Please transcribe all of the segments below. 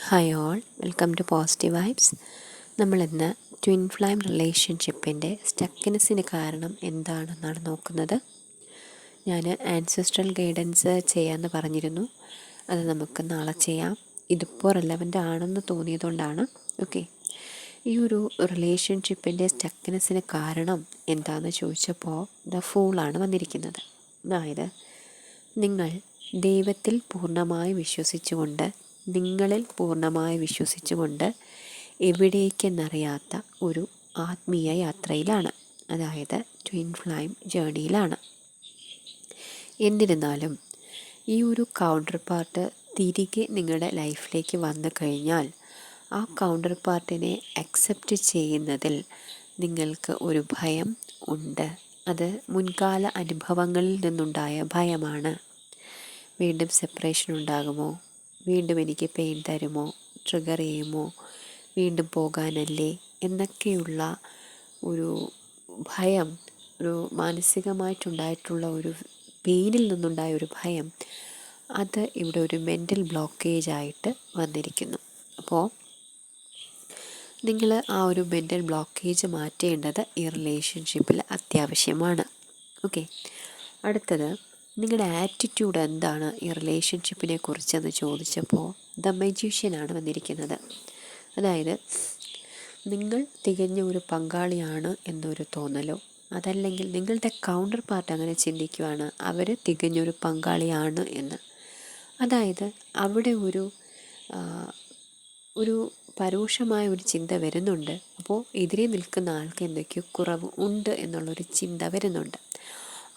Hi all, welcome to positive vibes. നമ്മളിന്ന് twin flame റിലേഷൻഷിപ്പിൻ്റെ സ്റ്റക്നെസ്സിന് കാരണം എന്താണെന്നാണ് നോക്കുന്നത്. ഞാൻ ആൻസെസ്ട്രൽ ഗൈഡൻസ് ചെയ്യാമെന്ന് പറഞ്ഞിരുന്നു. അത് നമുക്ക് നാളെ ചെയ്യാം. ഇതിപ്പോൾ റെലവൻ്റ് ആണെന്ന് തോന്നിയതുകൊണ്ടാണ്. ഓക്കെ, ഈ ഒരു റിലേഷൻഷിപ്പിൻ്റെ സ്റ്റക്നെസ്സിന് കാരണം എന്താണെന്ന് ചോദിച്ചപ്പോൾ ഫൂളാണ് വന്നിരിക്കുന്നത്. അതായത്, നിങ്ങൾ ദൈവത്തിൽ പൂർണ്ണമായി വിശ്വസിച്ചുകൊണ്ട്, നിങ്ങളിൽ പൂർണ്ണമായി വിശ്വസിച്ചുകൊണ്ട് എവിടേക്കെന്നറിയാത്ത ഒരു ആത്മീയ യാത്രയിലാണ്, അതായത് ട്വിൻ ഫ്ലെയിം ജേണിയിലാണ്. എന്നിരുന്നാലും ഈ ഒരു കൗണ്ടർ പാർട്ട് തിരികെ നിങ്ങളുടെ ലൈഫിലേക്ക് വന്നു കഴിഞ്ഞാൽ ആ കൗണ്ടർ പാർട്ടിനെ അക്സെപ്റ്റ് ചെയ്യുന്നതിൽ നിങ്ങൾക്ക് ഒരു ഭയം ഉണ്ട്. അത് മുൻകാല അനുഭവങ്ങളിൽ നിന്നുണ്ടായ ഭയമാണ്. വീണ്ടും സെപ്പറേഷൻ ഉണ്ടാകുമോ, വീണ്ടും എനിക്ക് പെയിൻ തരുമോ, ട്രിഗർ ചെയ്യുമോ, വീണ്ടും പോകാനല്ലേ എന്നൊക്കെയുള്ള ഒരു ഭയം, ഒരു മാനസികമായിട്ടുണ്ടായിട്ടുള്ള ഒരു പെയിനിൽ നിന്നുണ്ടായ ഒരു ഭയം, അത് ഇവിടെ ഒരു മെൻ്റൽ ബ്ലോക്കേജ് ആയിട്ട് വന്നിരിക്കുന്നു. അപ്പോൾ നിങ്ങൾ ആ ഒരു മെൻ്റൽ ബ്ലോക്കേജ് മാറ്റേണ്ടത് ഈ റിലേഷൻഷിപ്പിൽ അത്യാവശ്യമാണ്. ഓക്കെ, അടുത്തത്, നിങ്ങളുടെ ആറ്റിറ്റ്യൂഡ് എന്താണ് ഈ റിലേഷൻഷിപ്പിനെ കുറിച്ചെന്ന് ചോദിച്ചപ്പോൾ ദ മജീഷ്യനാണ് വന്നിരിക്കുന്നത്. അതായത്, നിങ്ങൾ തികഞ്ഞ ഒരു പങ്കാളിയാണ് എന്നൊരു തോന്നലോ, അതല്ലെങ്കിൽ നിങ്ങളുടെ കൗണ്ടർ പാർട്ട് അങ്ങനെ ചിന്തിക്കുവാണ് അവർ തികഞ്ഞൊരു പങ്കാളിയാണ് എന്ന്. അതായത് അവിടെ ഒരു പരോക്ഷമായ ഒരു ചിന്ത വരുന്നുണ്ട്. അപ്പോൾ എതിരെ നിൽക്കുന്ന ആൾക്ക് എന്തൊക്കെയോ കുറവ് ഉണ്ട് എന്നുള്ളൊരു ചിന്ത വരുന്നുണ്ട്.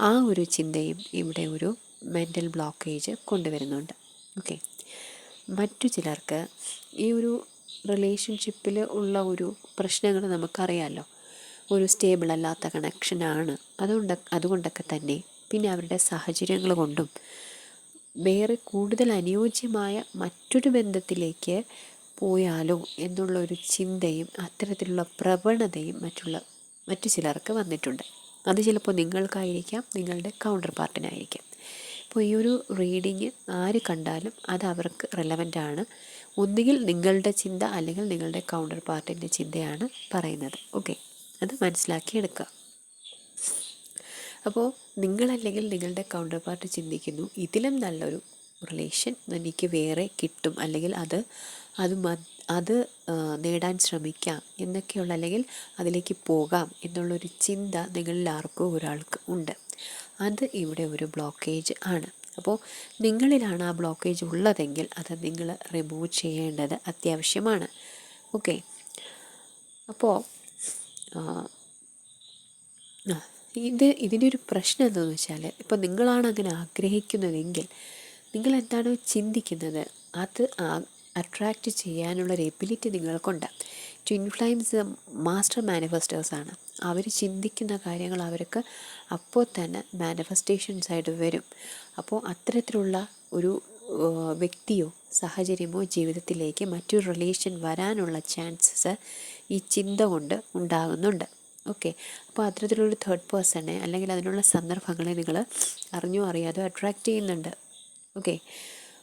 ആ ഒരു ചിന്തയും ഇവിടെ ഒരു മെൻ്റൽ ബ്ലോക്കേജ് കൊണ്ടുവരുന്നുണ്ട്. ഓക്കെ, മറ്റു ചിലർക്ക് ഈ ഒരു റിലേഷൻഷിപ്പിൽ ഉള്ള ഒരു പ്രശ്നങ്ങൾ നമുക്കറിയാമല്ലോ. ഒരു സ്റ്റേബിൾ അല്ലാത്ത കണക്ഷനാണ്. അതുകൊണ്ടൊക്കെ തന്നെ പിന്നെ അവരുടെ സാഹചര്യങ്ങൾ കൊണ്ടും വേറെ കൂടുതൽ അനുയോജ്യമായ മറ്റൊരു ബന്ധത്തിലേക്ക് പോയാലോ എന്നുള്ളൊരു ചിന്തയും അത്തരത്തിലുള്ള പ്രവണതയും മറ്റു ചിലർക്ക് വന്നിട്ടുണ്ട്. അത് ചിലപ്പോൾ നിങ്ങൾക്കായിരിക്കാം, നിങ്ങളുടെ കൗണ്ടർ പാർട്ടിനായിരിക്കാം. ഇപ്പോൾ ഈ ഒരു റീഡിങ് ആര് കണ്ടാലും അത് അവർക്ക് റെലവൻ്റാണ്. ഒന്നുകിൽ നിങ്ങളുടെ ചിന്ത അല്ലെങ്കിൽ നിങ്ങളുടെ കൗണ്ടർ പാർട്ടിൻ്റെ ചിന്തയാണ് പറയുന്നത്. ഓക്കെ, അത് മനസ്സിലാക്കിയെടുക്കുക. അപ്പോൾ നിങ്ങളല്ലെങ്കിൽ നിങ്ങളുടെ കൗണ്ടർ പാർട്ടി ചിന്തിക്കുന്നു, ഇതിലും നല്ലൊരു റിലേഷൻ എനിക്ക് വേറെ കിട്ടും, അല്ലെങ്കിൽ അത് നേടാൻ ശ്രമിക്കാം എന്നൊക്കെയുള്ള, അല്ലെങ്കിൽ അതിലേക്ക് പോകാം എന്നുള്ളൊരു ചിന്ത നിങ്ങളിൽ ആർക്കോ ഒരാൾക്ക് ഉണ്ട്. അത് ഇവിടെ ഒരു ബ്ലോക്കേജ് ആണ്. അപ്പോൾ നിങ്ങളിലാണ് ആ ബ്ലോക്കേജ് ഉള്ളതെങ്കിൽ അത് നിങ്ങൾ റിമൂവ് ചെയ്യേണ്ടത് അത്യാവശ്യമാണ്. ഓക്കെ, അപ്പോൾ ഇതിൻ്റെ ഒരു പ്രശ്നം എന്താണെന്ന് വെച്ചാൽ, ഇപ്പോൾ നിങ്ങളാണ് അങ്ങനെ ആഗ്രഹിക്കുന്നതെങ്കിൽ നിങ്ങൾ എന്താണോ ചിന്തിക്കുന്നത് അത് അട്രാക്റ്റ് ചെയ്യാനുള്ളൊരു എബിലിറ്റി നിങ്ങൾക്കുണ്ട്. ട്വിൻ ഫ്ലെയിംസ് മാസ്റ്റർ മാനിഫെസ്റ്റേഴ്സാണ്. അവർ ചിന്തിക്കുന്ന കാര്യങ്ങൾ അവർക്ക് അപ്പോൾ തന്നെ മാനിഫെസ്റ്റേഷൻസ് ആയിട്ട് വരും. അപ്പോൾ അത്തരത്തിലുള്ള ഒരു വ്യക്തിയോ സാഹചര്യമോ ജീവിതത്തിലേക്ക് മറ്റൊരു റിലേഷൻ വരാനുള്ള ചാൻസസ് ഈ ചിന്ത കൊണ്ട് ഉണ്ടാകുന്നുണ്ട്. ഓക്കെ, അപ്പോൾ അത്തരത്തിലൊരു തേർഡ് പേഴ്സണെ അല്ലെങ്കിൽ അതിനുള്ള സന്ദർഭങ്ങളെ നിങ്ങൾ അറിഞ്ഞോ അറിയാതെ അട്രാക്റ്റ് ചെയ്യുന്നുണ്ട്. ഓക്കെ,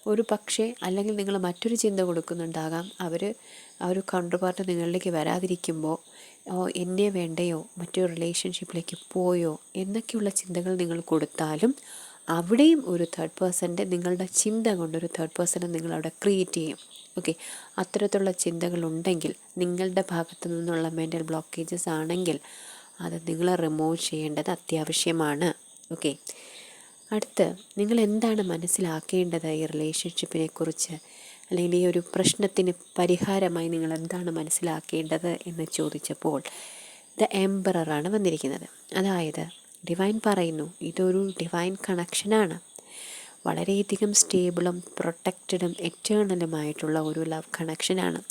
ഒരു പക്ഷേ അല്ലെങ്കിൽ നിങ്ങൾ മറ്റൊരു ചിന്ത കൊടുക്കുന്നുണ്ടാകാം. ആ ഒരു കൗണ്ടർ പാർട്ട് നിങ്ങളിലേക്ക് വരാതിരിക്കുമ്പോൾ എന്നെ വേണ്ടയോ, മറ്റൊരു റിലേഷൻഷിപ്പിലേക്ക് പോയോ എന്നൊക്കെയുള്ള ചിന്തകൾ നിങ്ങൾ കൊടുത്താലും അവിടെയും ഒരു തേർഡ് പേഴ്സൻ്റെ, നിങ്ങളുടെ ചിന്ത കൊണ്ടൊരു തേർഡ് പേഴ്സണെ നിങ്ങളവിടെ ക്രിയേറ്റ് ചെയ്യും. ഓക്കെ, അത്തരത്തിലുള്ള ചിന്തകളുണ്ടെങ്കിൽ, നിങ്ങളുടെ ഭാഗത്തു നിന്നുള്ള മെൻ്റൽ ബ്ലോക്കേജസ് ആണെങ്കിൽ അത് നിങ്ങൾ റിമൂവ് ചെയ്യേണ്ടത് അത്യാവശ്യമാണ്. ഓക്കെ, അടുത്ത്, നിങ്ങൾ എന്താണ് മനസ്സിലാക്കേണ്ടത് ഈ റിലേഷൻഷിപ്പിനെ കുറിച്ച്, അല്ലെങ്കിൽ ഈ ഒരു പ്രശ്നത്തിന് പരിഹാരമായി നിങ്ങൾ എന്താണ് മനസ്സിലാക്കേണ്ടത് എന്ന് ചോദിച്ചപ്പോൾ ദ എംപററാണ് വന്നിരിക്കുന്നത്. അതായത്, ഡിവൈൻ പറയുന്നു ഇതൊരു ഡിവൈൻ കണക്ഷനാണ്. വളരെയധികം സ്റ്റേബിളും പ്രൊട്ടക്റ്റഡും എറ്റേണലുമായിട്ടുള്ള ഒരു ലവ് കണക്ഷനാണ്.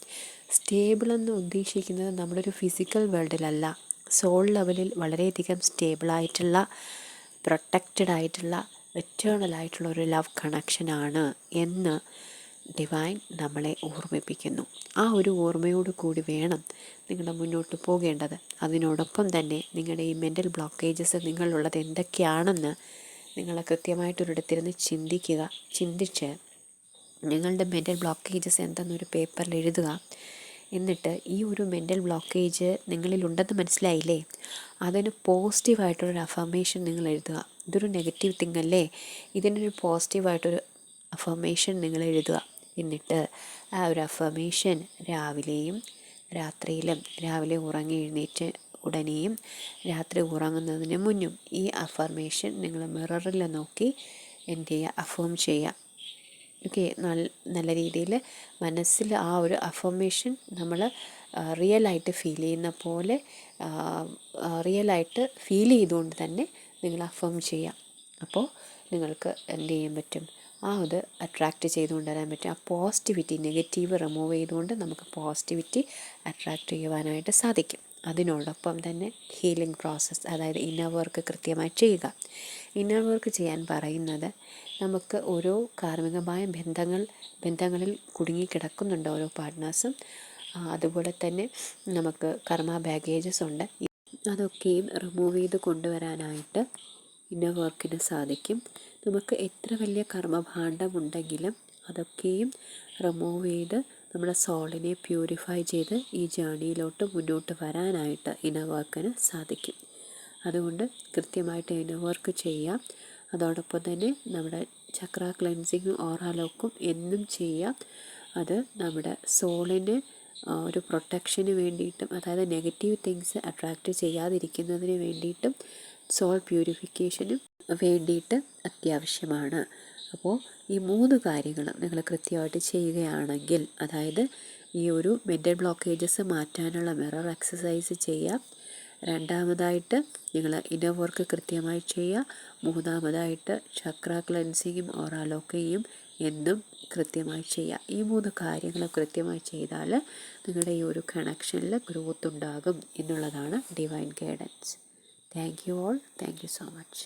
സ്റ്റേബിളെന്ന് ഉദ്ദേശിക്കുന്നത് നമ്മളൊരു ഫിസിക്കൽ വേൾഡിലല്ല, സോൾ ലെവലിൽ വളരെയധികം സ്റ്റേബിളായിട്ടുള്ള, പ്രൊട്ടക്റ്റഡ് ആയിട്ടുള്ള, എറ്റേണലായിട്ടുള്ള ഒരു ലവ് കണക്ഷനാണ് എന്ന് ഡിവൈൻ നമ്മളെ ഓർമ്മിപ്പിക്കുന്നു. ആ ഒരു ഓർമ്മയോട് കൂടി വേണം നിങ്ങൾ മുന്നോട്ട് പോകേണ്ടത്. അതിനോടൊപ്പം തന്നെ നിങ്ങളുടെ ഈ മെൻ്റൽ ബ്ലോക്കേജസ് നിങ്ങളുള്ളത് എന്തൊക്കെയാണെന്ന് നിങ്ങൾ കൃത്യമായിട്ടൊരിടത്തിരുന്ന് ചിന്തിച്ച് നിങ്ങളുടെ മെൻ്റൽ ബ്ലോക്കേജസ് എന്തെന്നൊരു പേപ്പറിൽ എഴുതുക. എന്നിട്ട് ഈ ഒരു മെൻ്റൽ ബ്ലോക്കേജ് നിങ്ങളിലുണ്ടെന്ന് മനസ്സിലായില്ലേ, അതിന് പോസിറ്റീവായിട്ടൊരു അഫർമേഷൻ നിങ്ങൾ എഴുതുക. ഇതൊരു നെഗറ്റീവ് തിങ് അല്ലേ, ഇതിനൊരു പോസിറ്റീവായിട്ടൊരു അഫർമേഷൻ നിങ്ങൾ എഴുതുക. എന്നിട്ട് ആ ഒരു അഫർമേഷൻ രാവിലെയും രാത്രിയിലും, രാവിലെ ഉറങ്ങി എഴുന്നേറ്റ് ഉടനെയും രാത്രി ഉറങ്ങുന്നതിന് മുന്നും ഈ അഫർമേഷൻ നിങ്ങൾ മിററിൽ നോക്കി എന്ത് ചെയ്യുക, അഫേം ചെയ്യുക. ഓക്കെ, നല്ല രീതിയിൽ മനസ്സിൽ ആ ഒരു അഫർമേഷൻ നമ്മൾ റിയലായിട്ട് ഫീൽ ചെയ്യുന്ന പോലെ റിയലായിട്ട് ഫീൽ ചെയ്തുകൊണ്ട് തന്നെ നിങ്ങൾ അഫേം ചെയ്യാം. അപ്പോൾ നിങ്ങൾക്ക് എന്ത് ചെയ്യാൻ പറ്റും, ആ അത് അട്രാക്റ്റ് ചെയ്തുകൊണ്ട് വരാൻ പറ്റും. ആ പോസിറ്റിവിറ്റി, നെഗറ്റീവ് റിമൂവ് ചെയ്തുകൊണ്ട് നമുക്ക് പോസിറ്റിവിറ്റി അട്രാക്റ്റ് ചെയ്യുവാനായിട്ട് സാധിക്കും. അതിനോടൊപ്പം തന്നെ ഹീലിംഗ് പ്രോസസ്സ്, അതായത് ഇന്നർ വർക്ക് കൃത്യമായി ചെയ്യുക. ഇന്നർ വർക്ക് ചെയ്യാൻ പറയുന്നത്, നമുക്ക് ഓരോ കാർമ്മികമായ ബന്ധങ്ങളിൽ കുടുങ്ങിക്കിടക്കുന്നുണ്ട് ഓരോ പാർട്ട്നേഴ്സും. അതുപോലെ തന്നെ നമുക്ക് കർമ്മ ബാഗേജസ് ഉണ്ട്. അതൊക്കെയും റിമൂവ് ചെയ്ത് കൊണ്ടുവരാനായിട്ട് ഇന്നർ വർക്കിന് സാധിക്കും. നമുക്ക് എത്ര വലിയ കർമ്മഭാണ്ഡമുണ്ടെങ്കിലും അതൊക്കെയും റിമൂവ് ചെയ്ത് നമ്മുടെ സോളിനെ പ്യൂരിഫൈ ചെയ്ത് ഈ ജേണിയിലോട്ട് മുന്നോട്ട് വരാനായിട്ട് ഇന്നർ വർക്കിന് സാധിക്കും. അതുകൊണ്ട് കൃത്യമായിട്ട് ഇന്നർ വർക്ക് ചെയ്യാം. അതോടൊപ്പം തന്നെ നമ്മുടെ ചക്ര ക്ലെൻസിങ്ങും ഓറ ലോക്കും എന്നും ചെയ്യാം. അത് നമ്മുടെ സോളിന് ഒരു പ്രൊട്ടക്ഷന് വേണ്ടിയിട്ടും, അതായത് നെഗറ്റീവ് തിങ്സ് അട്രാക്റ്റ് ചെയ്യാതിരിക്കുന്നതിന് വേണ്ടിയിട്ടും സോൾ പ്യൂരിഫിക്കേഷനും വേണ്ടിയിട്ട് അത്യാവശ്യമാണ്. അപ്പോൾ ഈ 3 കാര്യങ്ങളും നിങ്ങൾ കൃത്യമായിട്ട് ചെയ്യുകയാണെങ്കിൽ, അതായത് ഈ ഒരു മെൻ്റൽ ബ്ലോക്കേജസ് മാറ്റാനുള്ള മിറർ എക്സസൈസ് ചെയ്യാം. രണ്ടാമതായിട്ട് നിങ്ങൾ ഇന്നർ വർക്ക് കൃത്യമായി ചെയ്യുക. മൂന്നാമതായിട്ട് ചക്ര ക്ലെൻസിങ്ങും ഓറ ലോക്കയും എന്നും കൃത്യമായി ചെയ്യുക. ഈ 3 കാര്യങ്ങൾ കൃത്യമായി ചെയ്താൽ നിങ്ങളുടെ ഈ ഒരു കണക്ഷനിൽ ഗ്രോത്ത് ഉണ്ടാകും എന്നുള്ളതാണ് divine guidance. Thank you all. Thank you so much.